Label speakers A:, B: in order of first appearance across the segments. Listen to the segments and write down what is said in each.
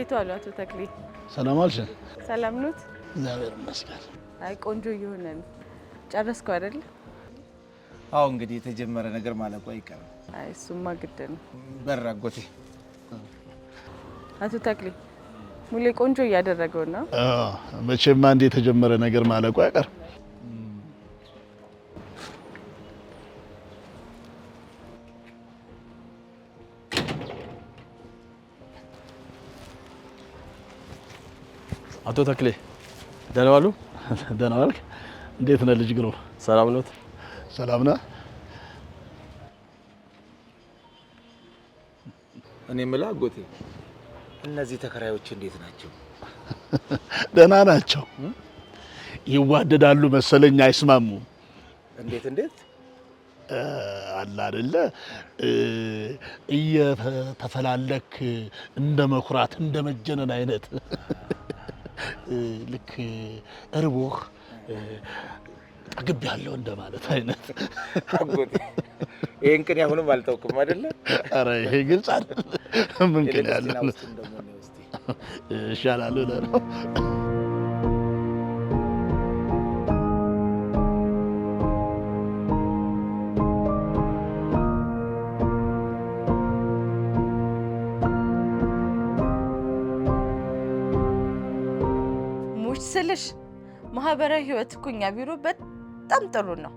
A: እንዴት ዋሉ አቶ ተክሌ?
B: ሰላም አልሽ?
A: ሰላም ኖት?
B: እግዚአብሔር ይመስገን።
A: አይ ቆንጆ እየሆነ ነው። ጨረስከው አይደል?
C: አዎ እንግዲህ የተጀመረ ነገር ማለቁ አይቀርም።
A: አይ እሱማ ግድ ነው።
C: በራጎቴ
A: አቶ ተክሌ ሙሌ ቆንጆ እያደረገው ነው።
B: መቼም አንዴ የተጀመረ ነገር ማለቁ አይቀርም።
D: አቶ ተክሌ ደህና ዋሉ?
B: ደህና ዋልክ? እንዴት ነህ ልጅ ግሩ?
D: ሰላም ኖት?
B: ሰላም ነህ?
C: እኔ የምልህ አጎቴ እነዚህ ተከራዮች እንዴት ናቸው?
B: ደህና ናቸው። ይዋደዳሉ መሰለኝ፣ አይስማሙም።
C: እንዴት
B: አለ አይደለ እየተፈላለክ እንደ መኩራት እንደ መጀነን አይነት ልክ እርቦህ ጠግብ ያለው እንደማለት አይነት
C: አጎቴ። ይሄን ቅኔ አሁንም አልተውክም አይደለ?
B: አረ ይሄ ግልጽ አይደል? ምን ቅኔ ያለው ይሻላል ነው።
A: ስልሽ ማህበራዊ ህይወት እኮ እኛ ቢሮ በጣም ጥሩ ነው።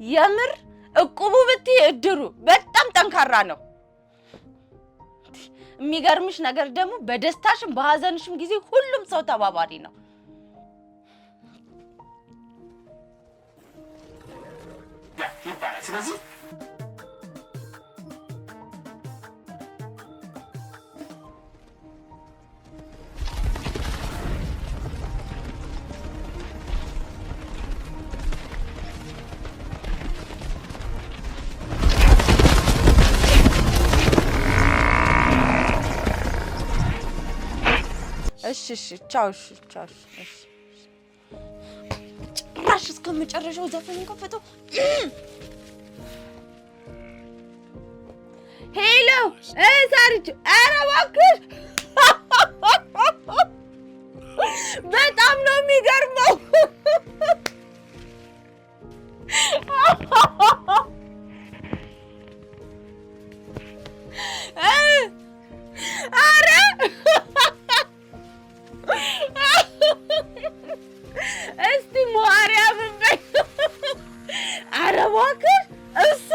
A: የምር እቁቡ ብትይ እድሩ በጣም ጠንካራ ነው። የሚገርምሽ ነገር ደግሞ በደስታሽም በሀዘንሽም ጊዜ ሁሉም ሰው ተባባሪ ነው።
C: ስለዚህ
A: እሺ ቻው። እሺ ጭራሽ እስከ መጨረሻው ዘፈን ከፈተው። ሄሎ ሳርቹ፣ ኧረ እባክሽ በጣም ነው የሚገርመው። ኧረ እስቲ ማርያምን በይ። ኧረ እባክሽ እሱ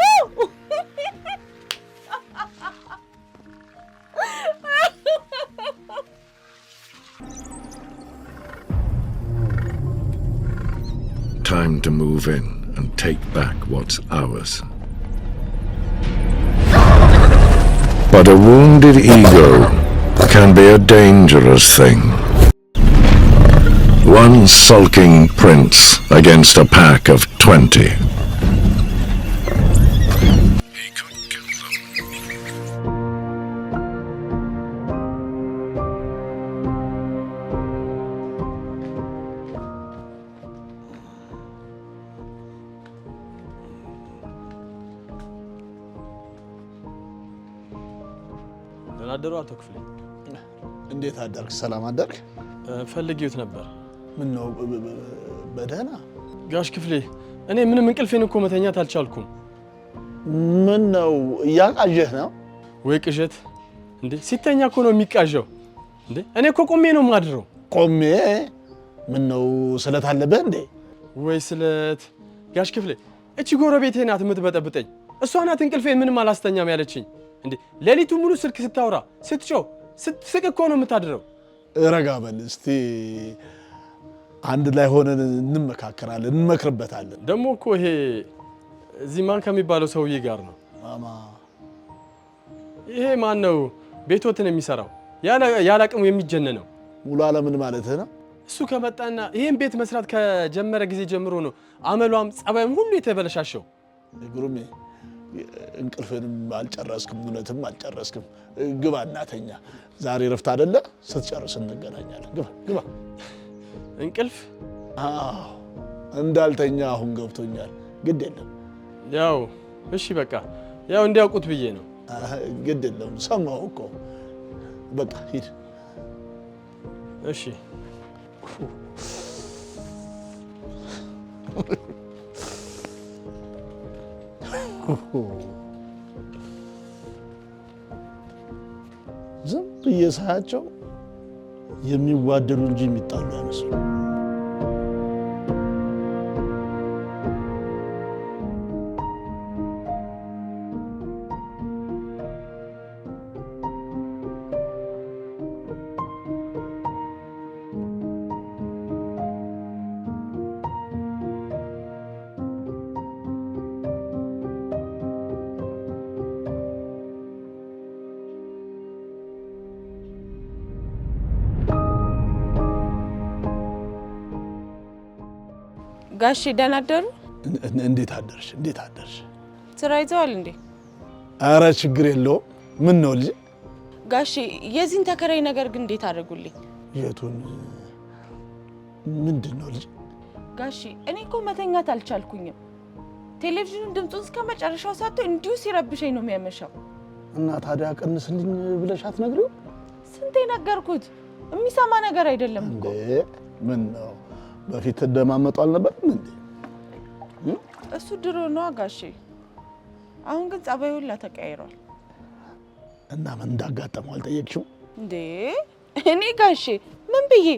E: Time to move in and take back what's ours. But a wounded ego can be a dangerous thing. One sulking prince against a pack of 20. He could kill them.
D: ደህና አደሩ አቶ ክፍሌ?
B: እንዴት አደርክ? ሰላም አደርክ?
D: ፈልጌዎት ነበር።
B: ምን ነው በደህና?
D: ጋሽ ክፍሌ እኔ ምንም እንቅልፌን እኮ መተኛት አልቻልኩም።
B: ምን ነው እያቃዠህ ነው?
D: ወይ ቅዠት እንዴ! ሲተኛ እኮ ነው የሚቃዠው እንዴ! እኔ እኮ ቆሜ ነው የማድረው።
B: ቆሜ? ምን ነው ስለት አለብህ እንዴ?
D: ወይ ስለት? ጋሽ ክፍሌ እቺ ጎረቤቴ ናት የምትበጠብጠኝ። እሷ ናት እንቅልፌን ምንም አላስተኛም ያለችኝ። እንዴ ሌሊቱ ሙሉ ስልክ ስታወራ ስትጮህ ስትስቅ እኮ ነው የምታድረው።
B: ረጋ በል እስቲ፣ አንድ ላይ ሆነን እንመካከራለን፣ እንመክርበታለን።
D: ደግሞ እኮ ይሄ እዚህ ማን ከሚባለው ሰውዬ ጋር ነው።
B: ማማ
D: ይሄ ማን ነው ቤቶትን የሚሰራው ያለ አቅሙ የሚጀነነው?
B: ሙሉ አለምን ማለት ነው።
D: እሱ ከመጣና ይሄን ቤት መስራት ከጀመረ ጊዜ ጀምሮ ነው አመሏም ጸባይም ሁሉ የተበለሻሸው።
B: ግሩሜ እንቅልፍንም አልጨረስክም፣ እውነትም አልጨረስክም። ግባ እናተኛ። ዛሬ ረፍት አይደለ? ስትጨርስ እንገናኛለን። ግባ።
D: እንቅልፍ?
B: አዎ እንዳልተኛ አሁን ገብቶኛል። ግድ የለም
D: ያው እሺ በቃ ያው እንዲያውቁት ብዬ ነው።
B: ግድ የለም ሰማሁ እኮ በቃ ሂድ
D: እሺ
B: ዝም ብዬ ሳያቸው የሚዋደዱ እንጂ የሚጣሉ አይመስሉም።
A: ጋሽ ደህና አደሩ?
B: እንዴት አደርሽ? እንዴት አደርሽ?
A: ስራ ይዘዋል እንዴ?
B: አረ ችግር የለውም። ምን ነው ልጅ?
A: ጋሽ የዚህን ተከራይ ነገር ግን እንዴት አደረጉልኝ?
B: የቱን? ምንድነው ልጅ?
A: ጋሽ እኔ እኮ መተኛት አልቻልኩኝም። ቴሌቪዥኑን ድምጹን እስከ መጨረሻው ሳቶ እንዲሁ ሲረብሸኝ ነው የሚያመሻው።
B: እና ታዲያ ቀንስልኝ ብለሽ አትነግሪው?
A: ስንቴ ነገርኩት፣ የሚሰማ ነገር አይደለም እኮ።
B: ምን ነው በፊት ተደማመጡ አልነበርም እንዴ?
A: እሱ ድሮ ነው ጋሼ። አሁን ግን ጸባዩ ሁላ ተቀያይሯል።
B: እና ምን እንዳጋጠመው አልጠየቅሽው
A: እንዴ? እኔ ጋሼ ምን ብዬ?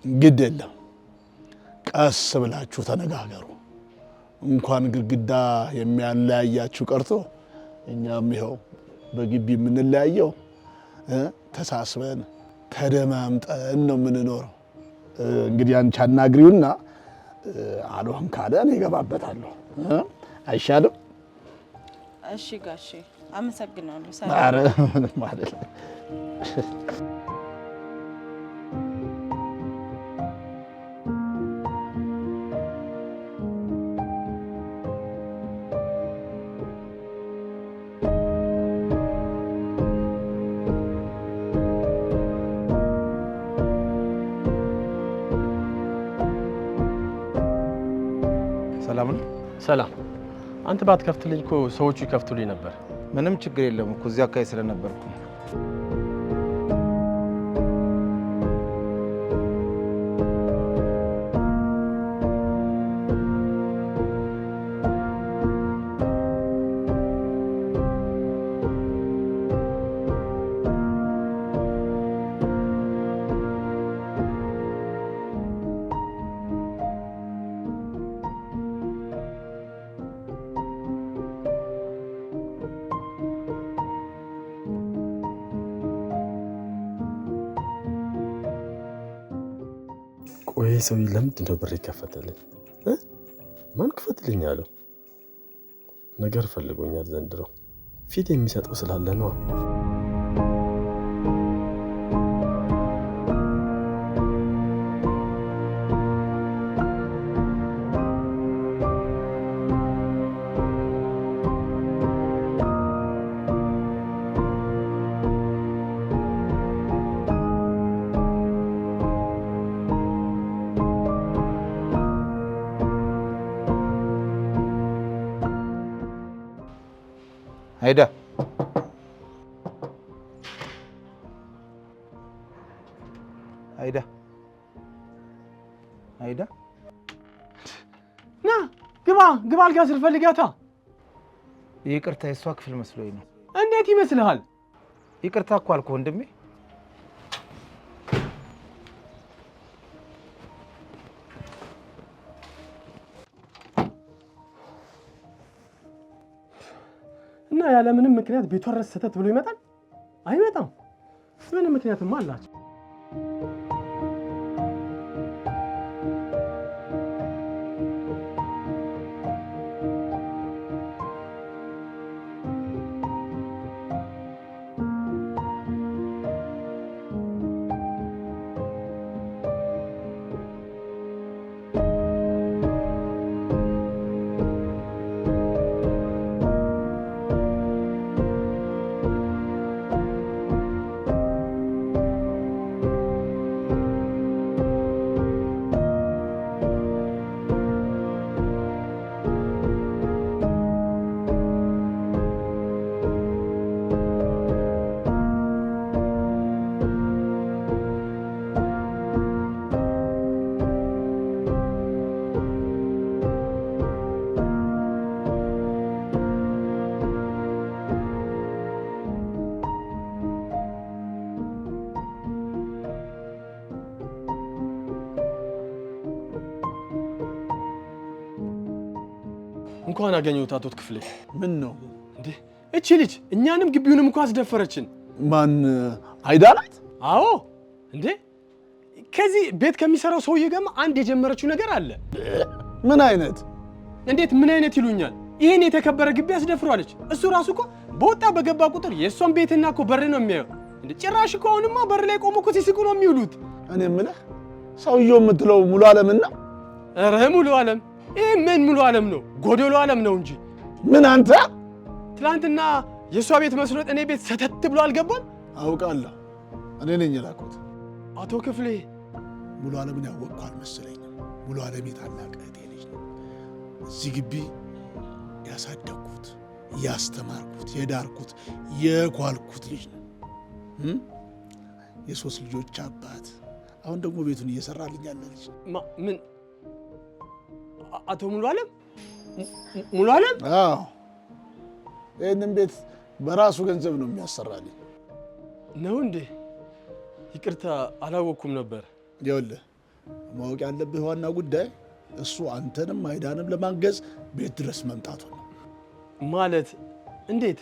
B: ግድ የለም ቀስ ብላችሁ ተነጋገሩ። እንኳን ግድግዳ የሚያለያያችሁ ቀርቶ እኛም ይኸው በግቢ የምንለያየው ተሳስበን ተደማምጠን ነው የምንኖረው። እንግዲህ አንቺ አናግሪውና አልሆን ካለ እኔ እገባበታለሁ። አይሻልም?
A: እሺ ጋሼ አመሰግናለሁ።
B: ኧረ ምንም አይደለም።
D: ሰላም። አንተ ባትከፍትልኝ እኮ ሰዎቹ ይከፍቱልኝ ነበር።
C: ምንም ችግር የለም እኮ እዚያ አካባቢ ስለነበርኩ።
D: ቆይ ሰው ለምንድን ነው በር ይከፈተልኝ? ማን ክፈትልኝ አለው? ነገር ፈልጎኛል ዘንድሮ። ፊት የሚሰጠው ስላለ ነው።
C: አይዳ አይዳ አይዳ
D: ና ግባ አልጋ ስር ፈልጋታ።
C: ይቅርታ የሷ ክፍል መስሎኝ ነው።
D: እንዴት ይመስልሃል?
C: ይቅርታ እኮ አልኩህ ወንድሜ።
D: እና ያለ ምንም ምክንያት ቤቷ ድረስ ሰተት ብሎ ይመጣል? አይመጣም። ምንም ምክንያትማ አላቸው። እንኳን አገኘሁት አቶ ክፍሌ።
B: ምን ነው
D: እንዴ? እቺ ልጅ እኛንም ግቢውንም እንኳን አስደፈረችን።
B: ማን አይዳናት?
D: አዎ እንዴ ከዚህ ቤት ከሚሰራው ሰውዬ ጋር አንድ የጀመረችው ነገር አለ።
B: ምን አይነት?
D: እንዴት ምን አይነት ይሉኛል? ይሄን የተከበረ ግቢ አስደፍሯለች። እሱ ራሱ እኮ በወጣ በገባ ቁጥር የሷን ቤትና እኮ በር ነው የሚያየው። እንዴ ጭራሽ እኮ አሁንማ በር ላይ ቆሞ እኮ ሲስቁ ነው የሚውሉት።
B: እኔ የምልህ ሰውየው የምትለው ሙሉ ዓለምና?
D: ኧረ ሙሉ ዓለም? ይሄ ምን ሙሉ ዓለም ነው? ጎዶሎ ዓለም ነው እንጂ።
B: ምን አንተ
D: ትላንትና የሷ ቤት መስሎት እኔ ቤት ሰተት ብሎ አልገባም?
B: አውቃለሁ። እኔ ነኝ የላኩት።
D: አቶ ክፍሌ
B: ሙሉ ዓለምን ያወቅኩ አልመሰለኝም። ሙሉ ዓለም የታላቅ እህቴ ልጅ ነው። እዚህ ግቢ ያሳደግኩት፣ ያስተማርኩት፣ የዳርኩት፣ የኳልኩት ልጅ ነው። የሶስት ልጆች አባት፣ አሁን ደግሞ ቤቱን እየሰራልኝ ያለ ልጅ።
D: ምን አቶ ሙሉ ዓለም? ሙሉ ዓለም?
B: አዎ ይህንን ቤት በራሱ ገንዘብ ነው የሚያሰራልኝ።
D: ነው እንዴ? ይቅርታ አላወቅኩም ነበር።
B: ይኸውልህ ማወቅ ያለብህ ዋና ጉዳይ እሱ አንተንም አይዳንም ለማገዝ ቤት ድረስ መምጣቱ ነው።
D: ማለት እንዴት?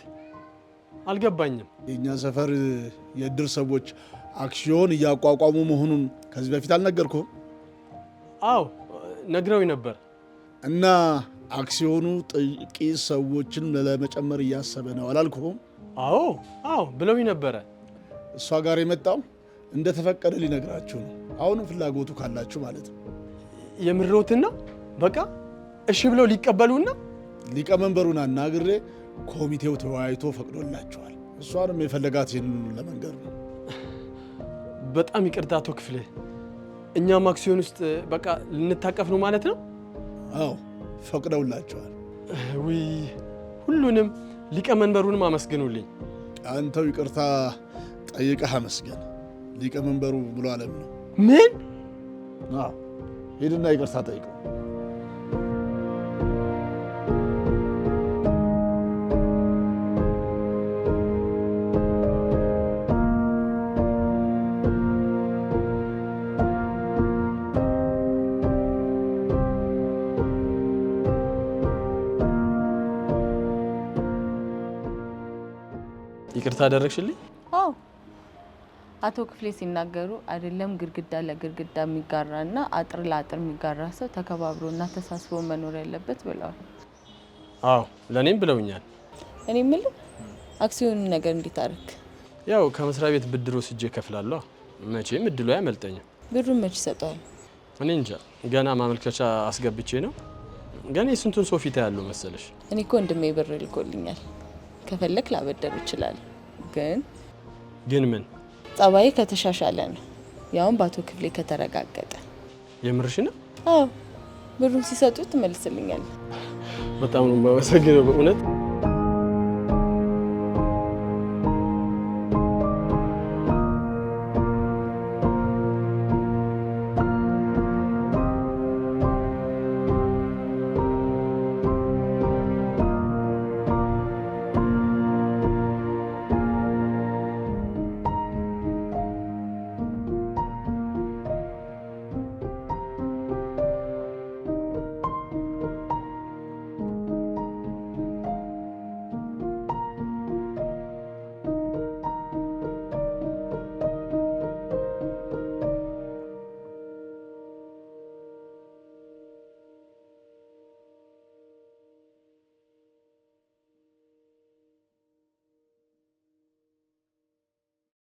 D: አልገባኝም።
B: የእኛ ሰፈር የእድር ሰዎች አክሲዮን እያቋቋሙ መሆኑን ከዚህ በፊት አልነገርኩህም?
D: አዎ ነግረውኝ ነበር።
B: እና አክሲዮኑ ጥቂት ሰዎችን ለመጨመር እያሰበ ነው አላልኩህም?
D: አዎ ብለውኝ ነበረ።
B: እሷ ጋር የመጣው እንደተፈቀደ ሊነግራችሁ ነው። አሁንም ፍላጎቱ ካላችሁ ማለት ነው።
D: የምሮትና በቃ እሺ ብለው ሊቀበሉና
B: ሊቀመንበሩን አናግሬ ኮሚቴው ተወያይቶ ፈቅዶላችኋል። እሷንም የፈለጋት ይህን ለመንገር ነው።
D: በጣም ይቅርታ አቶ ክፍሌ፣ እኛም አክሲዮን ውስጥ በቃ ልንታቀፍ ነው ማለት ነው?
B: አዎ ፈቅደውላችኋል።
D: ውይ ሁሉንም ሊቀመንበሩንም አመስግኑልኝ።
B: አንተው ይቅርታ ጠይቀህ አመስገን። ሊቀመንበሩ ሙሉ ዓለም ነው።
D: ምን?
B: አዎ ሄድና ይቅርታ ጠይቀው።
D: ይቅርታ አደረግሽልኝ?
A: አዎ አቶ ክፍሌ ሲናገሩ አይደለም ግድግዳ ለግድግዳ የሚጋራና አጥር ለአጥር የሚጋራ ሰው ተከባብሮና ተሳስቦ መኖር ያለበት ብለዋል።
D: አዎ ለኔም ብለውኛል።
A: እኔ የምልህ አክሲዮን ነገር እንዴት አደረክ?
D: ያው ከመስሪያ ቤት ብድር ወስጄ እከፍላለሁ። መቼም እድሉ አይመልጠኝም።
A: ብሩን መች ይሰጣል?
D: እኔ እንጃ፣ ገና ማመልከቻ አስገብቼ ነው። ገና የስንቱን ሰው ፊት ያለው መሰለሽ?
A: እኔ እኮ ወንድሜ ብር ልኮልኛል። ከፈለክ ላበደር ይችላል። ግን
D: ምን
A: ጸባዬ ከተሻሻለ ነው፣ ያውም በአቶ ክፍሌ ከተረጋገጠ።
D: የምርሽ ነው?
A: አዎ ብሩን ሲሰጡ ትመልስልኛል።
D: በጣም ነው የማመሰግነው በእውነት።